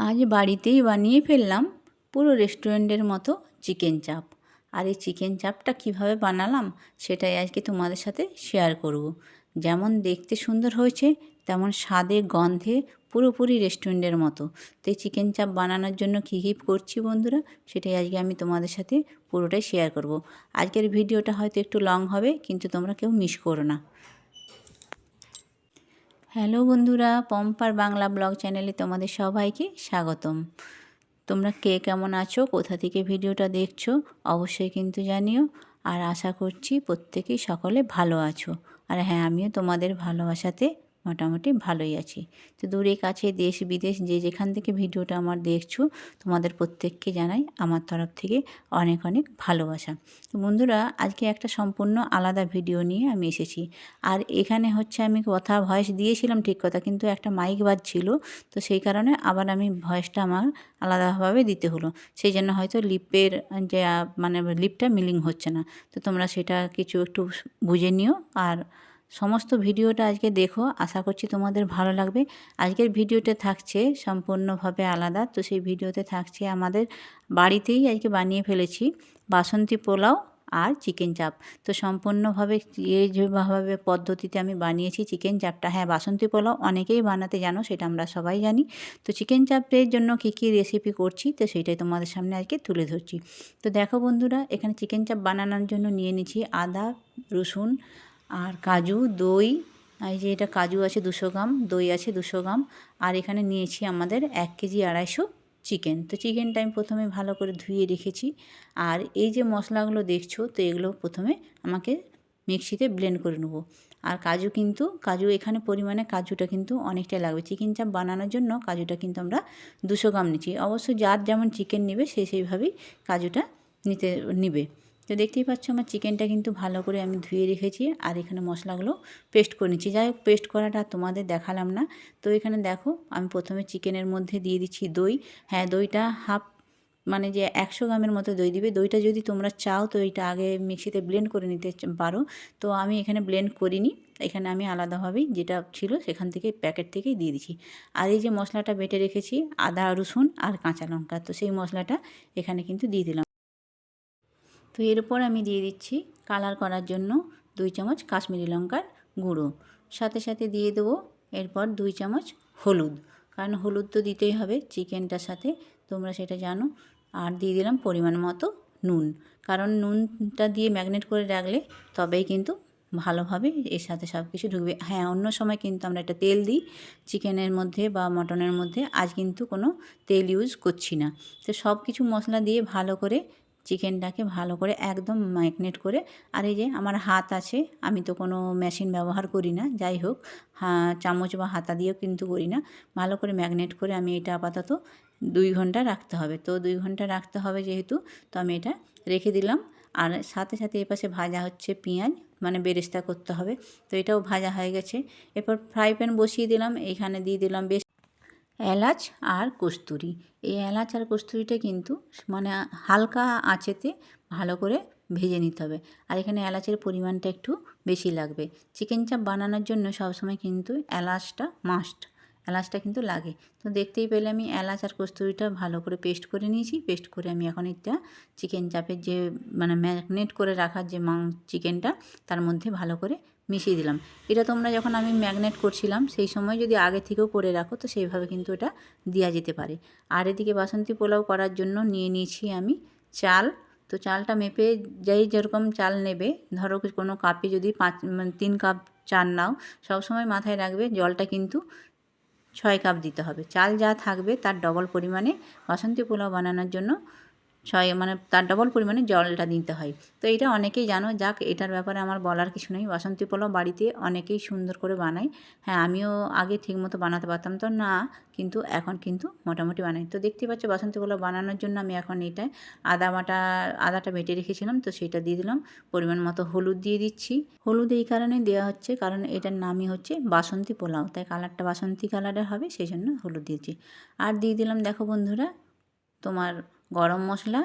আজ বাড়িতেই বানিয়ে ফেললাম পুরো রেস্টুরেন্টের মতো চিকেন চাপ। আর এই চিকেন চাপটা কিভাবে বানালাম সেটাই আজকে তোমাদের সাথে শেয়ার করব। যেমন দেখতে সুন্দর হয়েছে তেমন স্বাদে গন্ধে পুরোপুরি রেস্টুরেন্টের মতো। তো এই চিকেন চাপ বানানোর জন্য কী কী করছি বন্ধুরা, সেটাই আজকে আমি তোমাদের সাথে পুরোটাই শেয়ার করব। আজকের ভিডিওটা হয়তো একটু লং হবে, কিন্তু তোমরা কেউ মিস করো না। হ্যালো বন্ধুরা, পম্পার বাংলা ব্লগ চ্যানেলে তোমাদের সবাইকে স্বাগতম। তোমরা কে কেমন আছো, কোথা থেকে ভিডিওটা দেখছো অবশ্যই কিন্তু জানিও। আর আশা করছি প্রত্যেকেই সকলে ভালো আছো। আর হ্যাঁ, আমিও তোমাদের ভালোবাসাতে মোটামুটি ভালোই আছি। তো দূরে কাছে দেশ বিদেশ যে যেখান থেকে ভিডিওটা আমার দেখছো, তোমাদের প্রত্যেককে জানাই আমার তরফ থেকে অনেক অনেক ভালোবাসা। তো বন্ধুরা, আজকে একটা সম্পূর্ণ আলাদা ভিডিও নিয়ে আমি এসেছি। আর এখানে হচ্ছে আমি কথা ভয়েস দিয়েছিলাম ঠিক কথা, কিন্তু একটা মাইক বাজছিল, তো সেই কারণে আবার আমি ভয়েসটা আমার আলাদাভাবে দিতে হলো। সেই জন্য হয়তো লিপের যে মানে লিপটা মিলিং হচ্ছে না। তো তোমরা সেটা কিছু একটু বুঝে নিও। আর সমস্ত ভিডিওটা আজকে দেখো, আশা করছি তোমাদের ভালো লাগবে। আজকের ভিডিওতে থাকছে সম্পূর্ণভাবে আলাদা। তো সেই ভিডিওতে থাকছে আমাদের বাড়িতেই আজকে বানিয়ে ফেলেছি বাসন্তী পোলাও আর চিকেন চাপ। তো সম্পূর্ণভাবে যেভাবে পদ্ধতিতে আমি বানিয়েছি চিকেন চাপটা, হ্যাঁ বাসন্তী পোলাও অনেকেই বানাতে জানো, সেটা আমরা সবাই জানি। তো চিকেন চাপের জন্য কী কী রেসিপি করছি তো সেইটাই তোমাদের সামনে আজকে তুলে ধরছি। তো দেখো বন্ধুরা, এখানে চিকেন চাপ বানানোর জন্য নিয়ে নিচ্ছি আদা, রসুন আর কাজু, দই। এই যে এটা কাজু আছে 200 গ্রাম, দই আছে 200 গ্রাম। আর এখানে নিয়েছি আমাদের 1 কেজি 250 চিকেন। তো চিকেনটা আমি প্রথমে ভালো করে ধুয়ে রেখেছি। আর এই যে মশলাগুলো দেখছো, তো এগুলো প্রথমে আমাকে মিক্সিতে ব্লেন্ড করে নেবো। আর কাজু এখানে পরিমাণে কাজুটা কিন্তু অনেকটাই লাগবে। চিকেন চাপ বানানোর জন্য কাজুটা কিন্তু আমরা 200 গ্রাম নিচ্ছি। অবশ্য যার যেমন চিকেন নেবে সেইভাবেই কাজুটা নিবে। তো দেখতেই পাচ্ছ আমার চিকেনটা কিন্তু ভালো করে আমি ধুয়ে রেখেছি। আর এখানে মশলাগুলো পেস্ট করে নিচ্ছি। যাই হোক, পেস্ট করাটা তোমাদের দেখালাম না। তো এখানে দেখো, আমি প্রথমে চিকেনের মধ্যে দিয়ে দিচ্ছি দই। হ্যাঁ, দইটা হাফ মানে যে 100 গ্রামের মতো দই দিবে। দইটা যদি তোমরা চাও তো এটা আগে মিক্সিতে ব্লেন্ড করে নিতে পারো। তো আমি এখানে ব্লেন্ড করিনি, এখানে আমি আলাদাভাবেই যেটা ছিল সেখান থেকে প্যাকেট থেকেই দিয়ে দিচ্ছি। আর এই যে মশলাটা বেটে রেখেছি আদা, রসুন আর কাঁচা লঙ্কা, তো সেই মশলাটা এখানে কিন্তু দিয়ে দিলাম। তো এরপর আমি দিয়ে দিচ্ছি কালার করার জন্য 2 চামচ কাশ্মীরি লঙ্কার গুঁড়ো। সাথে সাথে দিয়ে দেবো এরপর 2 চামচ হলুদ, কারণ হলুদ তো দিতেই হবে চিকেনটার সাথে, তোমরা সেটা জানো। আর দিয়ে দিলাম পরিমাণ মতো নুন, কারণ নুনটা দিয়ে ম্যাগনেট করে রাখলে তবেই কিন্তু ভালোভাবে এর সাথে সব কিছু ঢুকবে। হ্যাঁ, অন্য সময় কিন্তু আমরা একটা তেল দিই চিকেনের মধ্যে বা মটনের মধ্যে, আজ কিন্তু কোনো তেল ইউজ করছি না। তো সব কিছু মশলা দিয়ে ভালো করে চিকেনটাকে ভালো করে একদম ম্যাগনেট করে, আর এই যে আমার হাত আছে, আমি তো কোনো মেশিন ব্যবহার করি না, যাই হোক চামচ বা হাতা দিয়েও কিন্তু করি না, ভালো করে ম্যাগনেট করে আমি এটা আপাতত 2 ঘন্টা রাখতে হবে। তো 2 ঘন্টা রাখতে হবে যেহেতু, তো আমি এটা রেখে দিলাম। আর সাথে সাথে এপাশে ভাজা হচ্ছে পেঁয়াজ, মানে বেরেস্তা করতে হবে। তো এটাও ভাজা হয়ে গেছে। এরপর ফ্রাই প্যান বসিয়ে দিলাম, এইখানে দিয়ে দিলাম বেশ এলাচ আর কস্তুরি। এই এলাচ আর কস্তুরিটা কিন্তু মানে হালকা আঁচেতে ভালো করে ভেজে নিতে হবে। আর এখানে এলাচের পরিমাণটা একটু বেশি লাগবে। চিকেন চাপ বানানোর জন্য সবসময় কিন্তু এলাচটা মাস্ট, এলাচটা কিন্তু লাগে। তো দেখতেই পেলে আমি এলাচ আর কস্তুরিটা ভালো করে পেস্ট করে নিয়েছি। পেস্ট করে আমি এখন এটা চিকেন চাপের যে মানে ম্যাগনেট করে রাখার যে চিকেনটা তার মধ্যে ভালো করে মিশিয়ে দিলাম। এটা তোমরা যখন আমি ম্যাগনেট করছিলাম সেই সময় যদি আগে থেকেও করে রাখো তো সেইভাবে কিন্তু এটা দেওয়া যেতে পারে। আর এদিকে বাসন্তী পোলাও করার জন্য নিয়ে নিয়েছি আমি চাল। তো চালটা মেপে যেরকম চাল নেবে, ধরো কোনো কাপে যদি 3 কাপ চাল নাও, সবসময় মাথায় রাখবে জলটা কিন্তু 6 কাপ দিতে হবে। চাল যা থাকবে তার ডবল পরিমাণে বাসন্তী পোলাও বানানোর জন্য মানে তার ডবল পরিমাণে জলটা দিতে হয়। তো এটা অনেকেই জানো, যাক এটার ব্যাপারে আমার বলার কিছু নেই। বাসন্তী পোলাও বাড়িতে অনেকেই সুন্দর করে বানায়। হ্যাঁ, আমিও আগে ঠিকমতো বানাতে পারতাম তো না, কিন্তু এখন কিন্তু মোটামুটি বানাই। তো দেখতে পাচ্ছ বাসন্তী পোলাও বানানোর জন্য আমি এখন এটা আদাটা বেটে রেখেছিলাম, তো সেটা দিয়ে দিলাম। পরিমাণ মতো হলুদ দিয়ে দিচ্ছি। হলুদ এই কারণে দেওয়া হচ্ছে কারণ এটার নামই হচ্ছে বাসন্তী পোলাও, তাই কালারটা বাসন্তী কালারের হবে, সেই জন্য হলুদ দিয়েছি। আর দিয়ে দিলাম দেখো বন্ধুরা তোমার গরম মশলা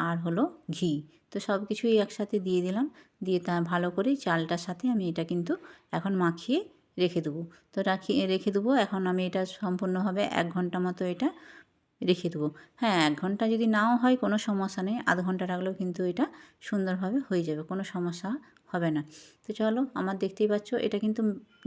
আর হলো ঘি। তো সব কিছুই একসাথে দিয়ে দিলাম, দিয়ে তা ভালো করে চালটার সাথে আমি এটা কিন্তু এখন মাখিয়ে রেখে দেবো। তো রেখে দেবো। এখন আমি এটা সম্পূর্ণভাবে 1 ঘন্টা মতো এটা রেখে দেবো। হ্যাঁ, 1 ঘন্টা যদি নাও হয় কোনো সমস্যা নেই, আধ ঘন্টা রাখলেও কিন্তু এটা সুন্দরভাবে হয়ে যাবে, কোনো সমস্যা হবে না। তো চলো, আমার দেখতেই পাচ্ছ এটা কিন্তু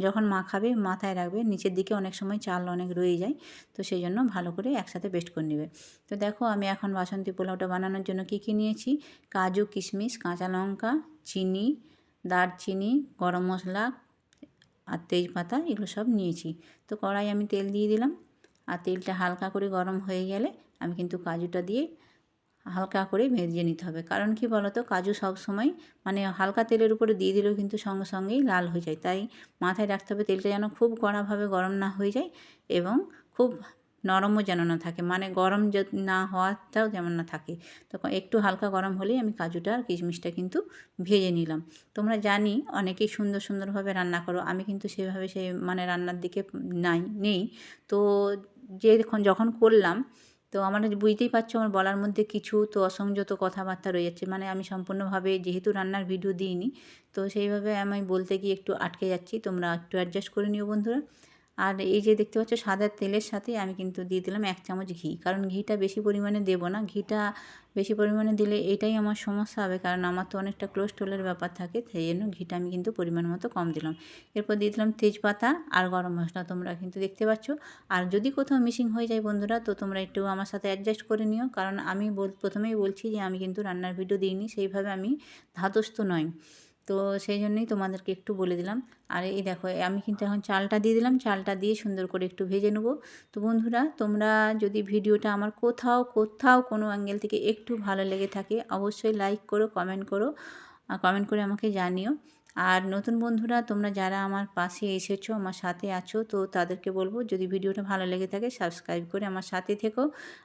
যখন মাখাবে মাথায় রাখবে, নিচের দিকে অনেক সময় চাল অনেক রয়ে যায়, তো সেই জন্য ভালো করে একসাথে পেস্ট করে নেবে। তো দেখো আমি এখন বাসন্তী পোলাওটা বানানোর জন্য কী কী নিয়েছি, কাজু, কিশমিশ, কাঁচা লঙ্কা, চিনি, দারচিনি, গরম মশলা আর তেজপাতা, এগুলো সব নিয়েছি। তো কড়াই আমি তেল দিয়ে দিলাম, আর তেলটা হালকা করে গরম হয়ে গেলে আমি কিন্তু কাজুটা দিয়ে হালকা করে ভেজে নিতে হবে। কারণ কি বলো তো, কাজু সব সময় মানে হালকা তেলের উপরে দিয়ে দিলেও কিন্তু সঙ্গে সঙ্গেই লাল হয়ে যায়, তাই মাথায় রাখতে হবে তেলটা যেন খুব কড়াভাবে গরম না হয়ে যায় এবং খুব নরমও যেন না থাকে, মানে গরম না হওয়াটাও যেমন না থাকে। তো একটু হালকা গরম হলেই আমি কাজুটা আর কিশমিশটা কিন্তু ভেজে নিলাম। তোমরা জানি অনেকেই সুন্দরভাবে রান্না করো, আমি কিন্তু সেভাবে মানে রান্নার দিকে নেই। তো যখন করলাম, তো আমার বুঝতেই পারছো আমার বলার মধ্যে কিছু তো অসংযত কথাবার্তা রয়ে যাচ্ছে, মানে আমি সম্পূর্ণভাবে যেহেতু রান্নার ভিডিও দিইনি, তো সেইভাবে আমি বলতে গিয়ে একটু আটকে যাচ্ছি, তোমরা একটু অ্যাডজাস্ট করে নিও বন্ধুরা। আর এই যে দেখতে পাচ্ছ সাদা তেলের সাথে আমি কিন্তু দিয়ে দিলাম 1 চামচ ঘি, কারণ ঘিটা বেশি পরিমাণে দেবো না, ঘিটা বেশি পরিমাণে দিলে এটাই আমার সমস্যা হবে, কারণ আমার তো অনেকটা কোলেস্ট্রলের ব্যাপার থাকে, সেই জন্য ঘিটা আমি কিন্তু পরিমাণ মতো কম দিলাম। এরপর দিয়ে দিলাম তেজপাতা আর গরম মশলা, তোমরা কিন্তু দেখতে পাচ্ছ। আর যদি কোথাও মিসিং হয়ে যায় বন্ধুরা, তো তোমরা একটু আমার সাথে অ্যাডজাস্ট করে নিও, কারণ আমি প্রথমেই বলছি যে আমি কিন্তু রান্নার ভিডিও দিইনি, সেইভাবে আমি ধাতস্থ নই, তো সেই জন্যই তোমাদেরকে একটু বলে দিলাম। আর এই দেখো আমি কিন্তু এখন চালটা দিয়ে দিলাম, চালটা দিয়ে সুন্দর করে একটু ভেজে নেবো। তো বন্ধুরা, তোমরা যদি ভিডিওটা আমার কোথাও কোনো অ্যাঙ্গেল থেকে একটু ভালো লেগে থাকে, অবশ্যই লাইক করো, কমেন্ট করো, কমেন্ট করে আমাকে জানিও। আর নতুন বন্ধুরা তোমরা যারা আমার পাশে এসেছো, আমার সাথে আছো, তো তাদেরকে বলবো যদি ভিডিওটা ভালো লেগে থাকে সাবস্ক্রাইব করে আমার সাথে থেকো।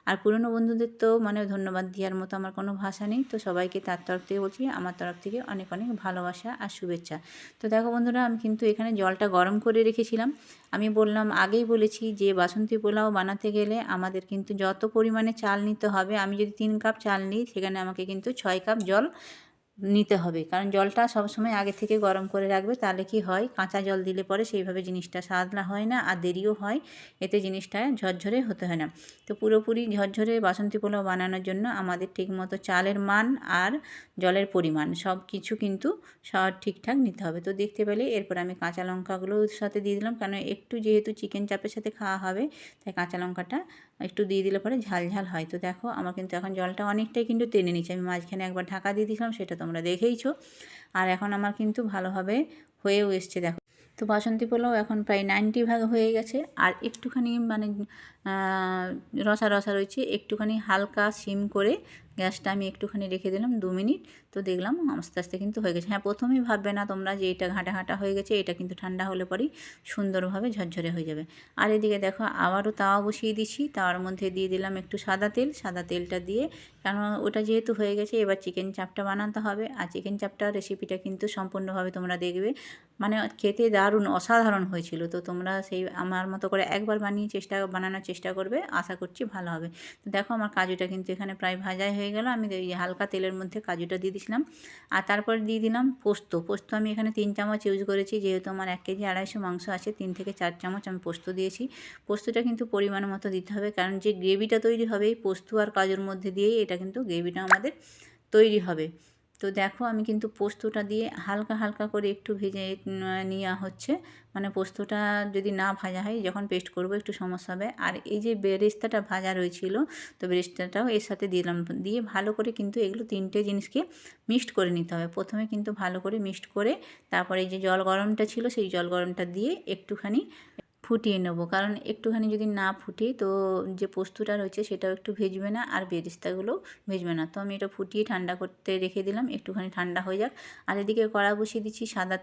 আর পুরনো বন্ধুদের তো মানে ধন্যবাদ দেওয়ার মতো আমার কোনো ভাষা নেই, তো সবাইকে তার তরফ থেকে বলছি, আমার তরফ থেকে অনেক ভালোবাসা আর শুভেচ্ছা। তো দেখো বন্ধুরা, আমি কিন্তু এখানে জলটা গরম করে রেখেছিলাম। আমি বললাম, আগেই বলেছি যে বাসন্তী পোলাও বানাতে গেলে আমাদের কিন্তু যত পরিমাণে চাল নিতে হবে, আমি যদি 3 কাপ চাল নিই সেখানে আমাকে কিন্তু 6 কাপ জল নিতে হবে, কারণ জলটা সবসময় আগে থেকে গরম করে রাখবে, তাহলে কি হয় কাঁচা জল দিলে পরে সেইভাবে জিনিসটা স্বাদলা হয় না আর দেরিও হয়, এতে জিনিসটা ঝরঝরে হতে হয় না। তো পুরোপুরি ঝরঝরে বাসন্তী পোলাও বানানোর জন্য আমাদের ঠিকমতো চালের মান আর জলের পরিমাণ সব কিছু কিন্তু সব ঠিকঠাক নিতে হবে। তো দেখতে পেলে এরপর আমি কাঁচা লঙ্কাগুলোর সাথে দিয়ে দিলাম, কারণ একটু যেহেতু চিকেন চাপের সাথে খাওয়া হবে, তাই কাঁচা লঙ্কাটা একটু দিয়ে দিলে পরে ঝাল হয়। তো দেখো আমার কিন্তু এখন জলটা অনেকটাই কিন্তু টেনে নিচ্ছে, আমি মাঝখানে একবার ঢাকা দিয়ে দিয়েছিলাম, সেটা তোমরা দেখেইছো। আর এখন আমার কিন্তু ভালোভাবে হয়েও এসছে দেখো। তো বাসন্তী পোলাও এখন প্রায় 90% হয়ে গেছে, আর একটুখানি মানে রসা রয়েছে, একটুখানি হালকা সিম করে গ্যাসটা আমি একটুখানি রেখে দিলাম 2 মিনিট। তো দেখলাম আস্তে আস্তে কিন্তু হয়ে গেছে। হ্যাঁ, প্রথমেই ভাববে না তোমরা যে এটা ঘাঁটা হয়ে গেছে, এটা কিন্তু ঠান্ডা হলে পরেই সুন্দরভাবে ঝরঝরে হয়ে যাবে। আর এদিকে দেখো আবারও তাওয়া বসিয়ে দিচ্ছি, তাওয়ার মধ্যে দিয়ে দিলাম একটু সাদা তেলটা দিয়ে, কারণ ওটা যেহেতু হয়ে গেছে এবার চিকেন চাপটা বানাতে হবে। আর চিকেন চাপটা রেসিপিটা কিন্তু সম্পূর্ণভাবে তোমরা দেখবে, মানে খেতে দারুণ অসাধারণ হয়েছিল। তো তোমরা সেই আমার মতো করে একবার বানানোর চেষ্টা করবে, আশা করছি ভালো হবে। তো দেখো আমার কাজুটা কিন্তু এখানে প্রায় ভাজাই হয়ে গেল, আমি এই হালকা তেলের মধ্যে কাজুটা দিয়ে দিয়েছিলাম। আর তারপর দিয়ে দিলাম পোস্ত আমি এখানে 3 চামচ ইউজ করেছি, যেহেতু আমার 1 কেজি 250 মাংস আছে, 3 থেকে 4 চামচ আমি পোস্ত দিয়েছি। পোস্তটা কিন্তু পরিমাণ মতো দিতে হবে, কারণ যে গ্রেভিটা তৈরি হবে এই পোস্ত আর কাজুর মধ্যে দিয়েই এটা কিন্তু গ্রেভিটা আমাদের তৈরি হবে। তো দেখো আমি কিন্তু পোস্তটা দিয়ে হালকা করে একটু ভেজে নেওয়া হচ্ছে, মানে পোস্তটা যদি না ভাজা হয় যখন পেস্ট করব একটু সমস্যা হবে। আর এই যে বেরেস্তাটা ভাজা রয়েছিল, তো বেরেস্তাটাও এর সাথে দিলাম, দিয়ে ভালো করে কিন্তু এগুলো 3টে জিনিসকে মিক্সড করে নিতে হবে। প্রথমে কিন্তু ভালো করে মিক্সড করে তারপরে এই যে জল গরমটা ছিল সেই জল গরমটা দিয়ে একটুখানি ফুটিয়ে নেব, কারণ একটুখানি যদি না ফুটে তো যে পোস্তটা রয়েছে সেটাও একটু ভেজবে না আর বেরেস্তাগুলোও ভেজবে না। তো আমি এটা ফুটিয়ে ঠান্ডা করতে রেখে দিলাম, একটুখানি ঠান্ডা হয়ে যাক। আর এদিকে কড়া বসিয়ে দিচ্ছি সাদা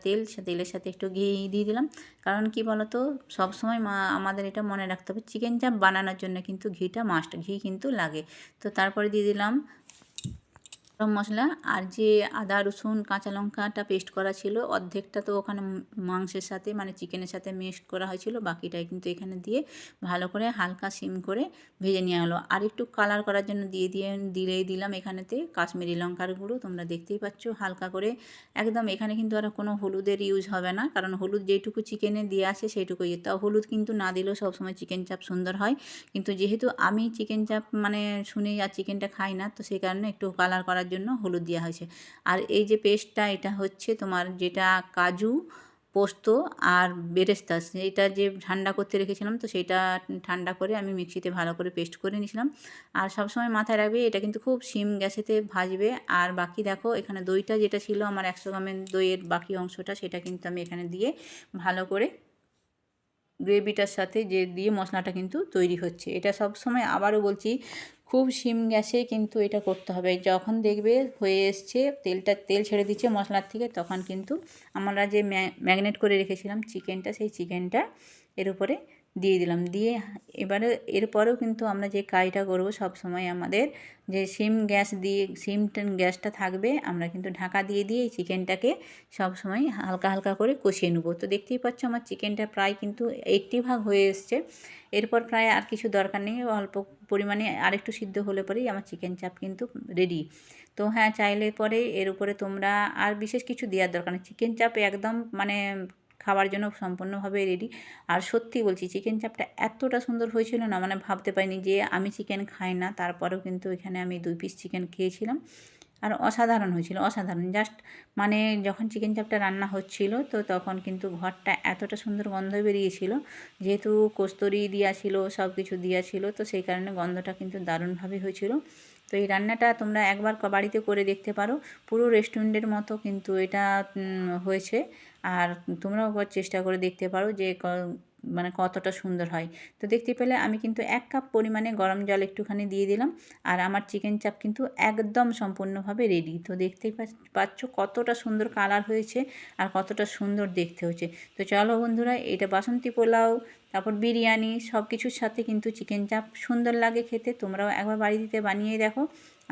তেলের সাথে একটু ঘি দিয়ে দিলাম, কারণ কি বলতো সবসময় আমাদের এটা মনে রাখতে হবে, চিকেন চাপ বানানোর জন্য কিন্তু ঘিটা মাস্ট, ঘি কিন্তু লাগে। তো তারপরে দিয়ে দিলাম গরম মশলা আর যে আদা রসুন কাঁচা লঙ্কাটা পেস্ট করা ছিল অর্ধেকটা তো ওখানে মাংসের সাথে মানে চিকেনের সাথে মিক্সড করা হয়েছিল, বাকিটাই কিন্তু এখানে দিয়ে ভালো করে হালকা সিম করে ভেজে নেওয়া হলো। আর একটু কালার করার জন্য দিলেই দিলাম এখানেতে কাশ্মীরি লঙ্কার গুঁড়ো। তোমরা দেখতেই পাচ্ছ হালকা করে একদম। এখানে কিন্তু আর কোনো হলুদের ইউজ হবে না, কারণ হলুদ যেটুকু চিকেনে দিয়ে আসে সেইটুকুই। তাও হলুদ কিন্তু না দিলেও সবসময় চিকেন চাপ সুন্দর হয়, কিন্তু যেহেতু আমি চিকেন চাপ মানে শুনেই আর চিকেনটা খাই না, তো সেই কারণে একটু কালার করার জন্য হলুদ দেওয়া হয়েছে। আর এই যে পেস্টটা এটা হচ্ছে তোমার যেটা কাজু পোস্ত আর বেরেস্তা, সেইটা যে ঠান্ডা করতে রেখেছিলাম, তো সেইটা ঠান্ডা করে আমি মিক্সিতে ভালো করে পেস্ট করে নিয়েছিলাম। আর সবসময় মাথায় রাখবে এটা কিন্তু খুব সিম গ্যাসেতে ভাজবে। আর বাকি দেখো এখানে দইটা যেটা ছিল আমার 100 গ্রামের দইয়ের বাকি অংশটা, সেটা কিন্তু আমি এখানে দিয়ে ভালো করে গ্রেভিটার সাথে যে দিয়ে মশলাটা কিন্তু তৈরি হচ্ছে। এটা সব সময় আবারও বলছি খুব সিম গ্যাসে কিন্তু এটা করতে হবে। যখন দেখবে হয়ে এসছে তেল ছেড়ে দিচ্ছে মশলার থেকে, তখন কিন্তু আমরা যে ম্যাগনেট করে রেখেছিলাম চিকেনটা, সেই চিকেনটা এর উপরে দিয়ে দিলাম। দিয়ে এবারে এরপরেও কিন্তু আমরা যে কাজটা করবো সব সময় আমাদের যে সিম গ্যাসটা থাকবে, আমরা কিন্তু ঢাকা দিয়ে এই চিকেনটাকে সব সময় হালকা হালকা করে কষিয়ে নেবো। তো দেখতেই পাচ্ছ আমার চিকেনটা প্রায় কিন্তু 80% হয়ে এসছে। এরপর প্রায় আর কিছু দরকার নেই, অল্প পরিমাণে আরেকটু সিদ্ধ হলে পরেই আমার চিকেন চাপ কিন্তু রেডি। তো হ্যাঁ, চাইলে পরে এর উপরে তোমরা আর বিশেষ কিছু দেওয়ার দরকার নেই। চিকেন চাপ একদম মানে খাওয়ার জন্য সম্পূর্ণভাবে রেডি। আর সত্যি বলছি চিকেন চাপটা এতটা সুন্দর হয়েছিল না, মানে ভাবতে পারিনি যে আমি চিকেন খাই না, তারপরেও কিন্তু এখানে আমি 2 পিস চিকেন খেয়েছিলাম। আর অসাধারণ হয়েছিল, অসাধারণ। জাস্ট মানে যখন চিকেন চাপটা রান্না হচ্ছিল, তো তখন কিন্তু ঘরটা এতটা সুন্দর গন্ধ বেরিয়েছিল, যেহেতু কস্তুরি দেওয়া ছিল, সব কিছু দেওয়া ছিল, তো সেই কারণে গন্ধটা কিন্তু দারুণভাবে হয়েছিল। তো এই রান্নাটা তোমরা একবার বাড়িতে করে দেখতে পারো, পুরো রেস্টুরেন্টের মতো কিন্তু এটা হয়েছে। আর তোমরাও একবার চেষ্টা করে দেখতে পারো যে মানে কতটা সুন্দর হয়। তো দেখতে পেলে আমি কিন্তু 1 কাপ পরিমাণে গরম জল একটুখানি দিয়ে দিলাম, আর আমার চিকেন চাপ কিন্তু একদম সম্পূর্ণভাবে রেডি। তো দেখতেই পাচ্ছ কতটা সুন্দর কালার হয়েছে আর কতটা সুন্দর দেখতে হয়েছে। তো চলো বন্ধুরা, এটা বাসন্তী পোলাও তারপর বিরিয়ানি সব কিছুর সাথে কিন্তু চিকেন চাপ সুন্দর লাগে খেতে। তোমরাও একবার বাড়িতে বানিয়ে দেখো,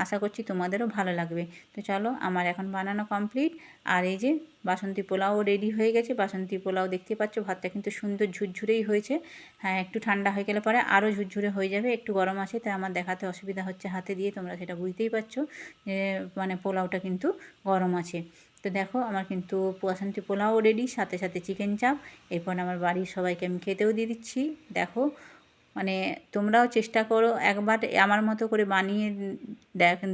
আশা করছি তোমাদেরও ভালো লাগবে। তো চলো, আমার এখন বানানো কমপ্লিট। আর এই যে বাসন্তী পোলাও রেডি হয়ে গেছে। বাসন্তী পোলাও দেখতে পাচ্ছ ভাতটা কিন্তু সুন্দর ঝুরঝুরেই হয়েছে। হ্যাঁ, একটু ঠান্ডা হয়ে গেলে পরে আরও ঝুরঝুরে হয়ে যাবে। একটু গরম আছে তাই আমার দেখাতে অসুবিধা হচ্ছে হাতে দিয়ে, তোমরা সেটা বুঝতেই পারছো যে মানে পোলাওটা কিন্তু গরম আছে। তো দেখো আমার কিন্তু বাসন্তী পোলাও রেডি, সাথে সাথে চিকেন চাপ। এরপর আমার বাড়ির সবাইকে আমি খেতেও দিয়ে দিচ্ছি। দেখো মানে তোমরাও চেষ্টা করো একবার আমার মতো করে বানিয়ে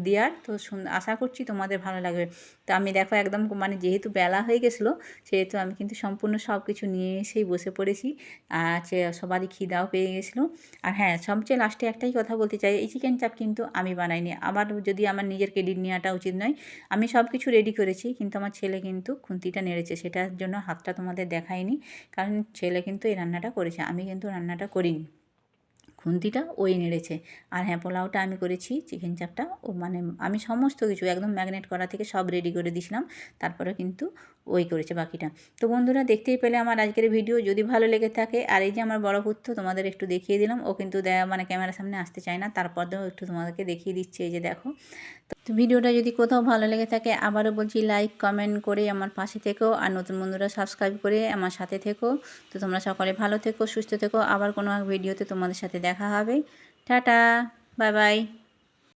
দেওয়ার। তো আশা করছি তোমাদের ভালো লাগবে। তো আমি দেখো একদম মানে যেহেতু বেলা হয়ে গেছিলো, সেহেতু আমি কিন্তু সম্পূর্ণ সব কিছু নিয়ে এসেই বসে পড়েছি। আর সবারই খিদাও পেয়ে গেছিলো। আর হ্যাঁ, সবচেয়ে লাস্টে একটাই কথা বলতে চাই, এই চিকেন চাপ কিন্তু আমি বানাইনি। আবার যদি আমার নিজের ক্রেডিট নেওয়াটা উচিত নয়, আমি সব কিছু রেডি করেছি, কিন্তু আমার ছেলে কিন্তু খুন্তিটা নেড়েছে, সেটার জন্য হাতটা তোমাদের দেখায়নি, কারণ ছেলে কিন্তু এই রান্নাটা করেছে, আমি কিন্তু রান্নাটা করিনি। খুন্তিটা ওই নেড়েছে। আর হ্যাঁ, পোলাওটা আমি করেছি, চিকেন চাপটা ও মানে আমি সমস্ত কিছু একদম ম্যাগনেট করা থেকে সব রেডি করে দিয়েছিলাম, তারপরে কিন্তু ওই করেছে বাকিটা। তো বন্ধুরা, দেখতেই পেলে আমার আজকের ভিডিও। যদি ভালো লেগে থাকে, আর এই যে আমার বড় পুত্র তোমাদের একটু দেখিয়ে দিলাম, ও কিন্তু মানে ক্যামেরার সামনে আসতে চায় না, তারপরেও একটু তোমাদেরকে দেখিয়ে দিচ্ছে, এই যে দেখো। তো ভিডিওটা যদি কোথাও ভালো লেগে থাকে, আবারও বলছি লাইক কমেন্ট করে আমার পাশে থেকো, আর নতুন বন্ধুরা সাবস্ক্রাইব করে আমার সাথে থেকো। তো তোমরা সকলে ভালো থেকো, সুস্থ থেকো। আবার কোনো এক ভিডিওতে তোমাদের সাথে দেখা হবে। Tata, bye bye.